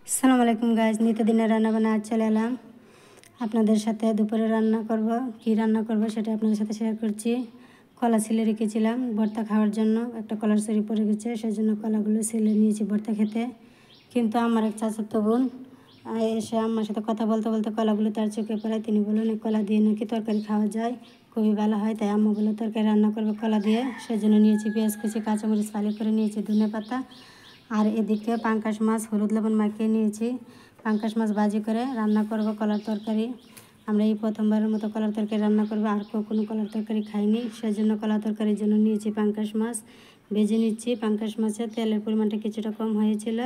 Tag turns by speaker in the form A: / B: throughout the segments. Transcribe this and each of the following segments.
A: আসসালামু আলাইকুম গাইজ, নিত্যদিনের রান্না বান্না আজ চলে এলাম আপনাদের সাথে। দুপুরে রান্না করব, কি রান্না করব সেটা আপনাদের সাথে শেয়ার করছি। কলা ছিলে রেখেছিলাম ভর্তা খাওয়ার জন্য, একটা কলার সরি পড়ে গেছে, সেই জন্য কলাগুলো ছিলে নিয়েছি ভর্তা খেতে। কিন্তু আমার এক চাচাতো বোন এসে আমার সাথে কথা বলতে বলতে কলাগুলো তার চোখে পড়ে। তিনি বললেন এই কলা দিয়ে নাকি তরকারি খাওয়া যায়, খুবই ভালো হয়। তাই আম্মু বলে তরকারি রান্না করবে কলা দিয়ে, সেজন্য নিয়েছি পেঁয়াজ কুচি, কাঁচামরিচ ফালি করে নিয়েছি, ধনে পাতা। আর এদিকে পাঙ্কাশ মাছ হলুদ লবণ মাখিয়ে নিয়েছি। পাঙ্কাশ মাছ ভাজি করে রান্না করব কলার তরকারি। আমরা এই প্রথমবারের মতো কলার তরকারি রান্না করবো, আর কখনো কলার তরকারি খাইনি, সেজন্য কলার তরকারির জন্য নিয়েছি পাঙ্কাশ মাছ। ভেজে নিচ্ছি। পাঙ্কাশ মাছের তেলের পরিমাণটা কিছুটা কম হয়েছিল,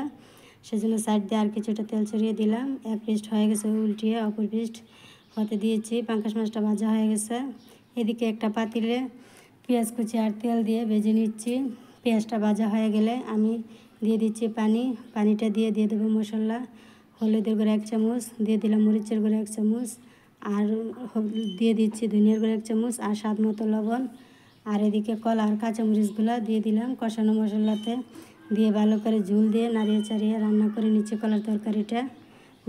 A: সেজন্য সাইড দিয়ে আর কিছুটা তেল ছড়িয়ে দিলাম। এক পিস্ট হয়ে গেছে, উল্টিয়ে অপর পিস্ট হতে দিয়েছি। পাঙ্কাশ মাছটা ভাজা হয়ে গেছে। এদিকে একটা পাতিলে পেঁয়াজ কুচি আর তেল দিয়ে ভেজে নিচ্ছি। পেঁয়াজটা ভাজা হয়ে গেলে আমি দিয়ে দিচ্ছি পানি। পানিটা দিয়ে দেবো মশলা। হলুদের গুঁড়ো 1 চামচ, দিয়ে দিলাম মরিচের গুঁড়ো 1 চামচ, আর দিয়ে দিচ্ছি ধনিয়ার গুঁড়ো 1 চামচ, আর স্বাদ মতো লবণ। আর এদিকে কলা আর কাঁচামরিচগুলো দিয়ে দিলাম কষানো মশলাতে, দিয়ে ভালো করে ঝোল দিয়ে নাড়িয়ে চাড়িয়ে রান্না করে নিচ্ছি কলার তরকারিটা।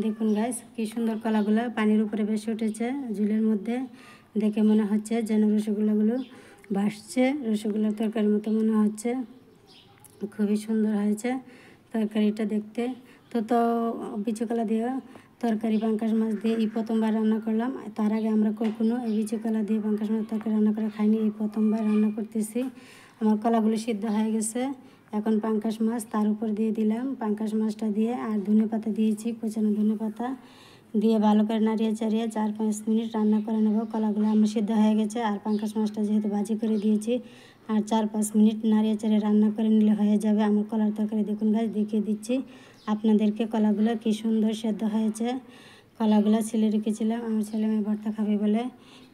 A: দেখুন গাইস, কি সুন্দর কলাগুলো পানির উপরে বেশি উঠেছে ঝোলের মধ্যে। দেখে মনে হচ্ছে যেন রসগোল্লাগুলো ভাসছে, রসগোল্লার তরকারির মতো মনে হচ্ছে। খুবই সুন্দর হয়েছে তরকারিটা দেখতে। তো বিচি কলা দিয়ে তরকারি পাঙ্কাশ মাছ দিয়ে এই প্রথমবার রান্না করলাম। তার আগে আমরা কখনো এই বিচি কলা দিয়ে পাঙ্কাশ মাছ তরকারি রান্না করে খাইনি, এই প্রথমবার রান্না করতেছি। আমার কলাগুলো সিদ্ধ হয়ে গেছে। এখন পাঙ্কাশ মাছ তার উপর দিয়ে দিলাম, পাঙ্কাশ মাছটা দিয়ে আর ধনে পাতা দিয়েছি, কুচানো ধনে পাতা দিয়ে ভালো করে নাড়িয়ে চাড়িয়ে 4-5 মিনিট রান্না করে নেব। কলাগুলো আমার সিদ্ধ হয়ে গেছে, আর পাঙ্কাশ মাছটা যেহেতু ভাজি করে দিয়েছি, আর 4-5 মিনিট নাড়িয়ে চাড়িয়ে রান্না করে নিলে হয়ে যাবে আমার কলার তরকারি। দেখুন গাছ, দেখিয়ে দিচ্ছি আপনাদেরকে কলাগুলো কি সুন্দর সেদ্ধ হয়েছে। কলাগুলো ছিলে রেখেছিলাম আমার ছেলে মেয়ে ভর্তা খাবে বলে,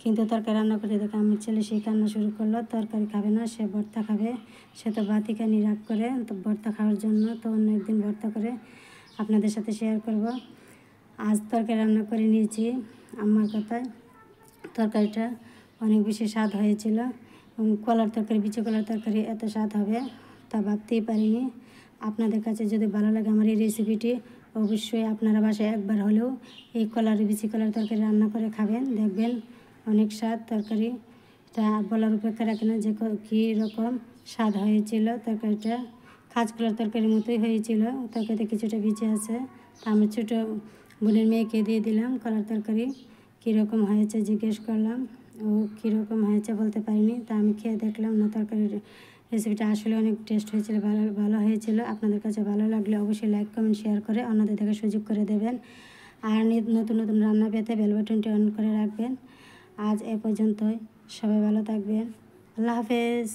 A: কিন্তু তরকারি রান্না করতে দেখে আমার ছেলে সেই কান্না শুরু করলো। তরকারি খাবে না, সে ভর্তা খাবে। সে তো ভাতই খানি রাগ করে তো ভর্তা খাওয়ার জন্য। তো অন্য একদিন ভর্তা করে আপনাদের সাথে শেয়ার করব। আজ তরকারি রান্না করে নিয়েছি। আমার কথায় তরকারিটা অনেক বেশি স্বাদ হয়েছিল। কলার তরকারি, বিচি কলার তরকারি এত স্বাদ হবে তা ভাবতেই পারিনি। আপনাদের কাছে যদি ভালো লাগে আমার এই রেসিপিটি, অবশ্যই আপনারা বাসায় একবার হলেও এই কলার বিচি কলার তরকারি রান্না করে খাবেন, দেখবেন অনেক স্বাদ তরকারি। তা বলার উপেক্ষা রাখে না যে কী রকম স্বাদ হয়েছিল তরকারিটা। কাঁচকলার তরকারির মতোই হয়েছিল, তরকারিতে কিছুটা বিচি আছে। তা আমি ছোটো বোনের মেয়েকে দিয়ে দিলাম কলার তরকারি। কীরকম হয়েছে জিজ্ঞেস করলাম, ও কীরকম হয়েছে বলতে পারিনি। তা আমি খেয়ে দেখলাম, না তরকারির রেসিপিটা আসলে অনেক টেস্ট হয়েছিল, ভালো ভালো হয়েছিল। আপনাদের কাছে ভালো লাগলে অবশ্যই লাইক কমেন্ট শেয়ার করে অন্যদের থেকে সুযোগ করে দেবেন। আর নতুন নতুন রান্না পেতে বেল বাটনটি অন করে রাখবেন। আজ এ পর্যন্তই, সবাই ভালো থাকবেন। আল্লাহ হাফেজ।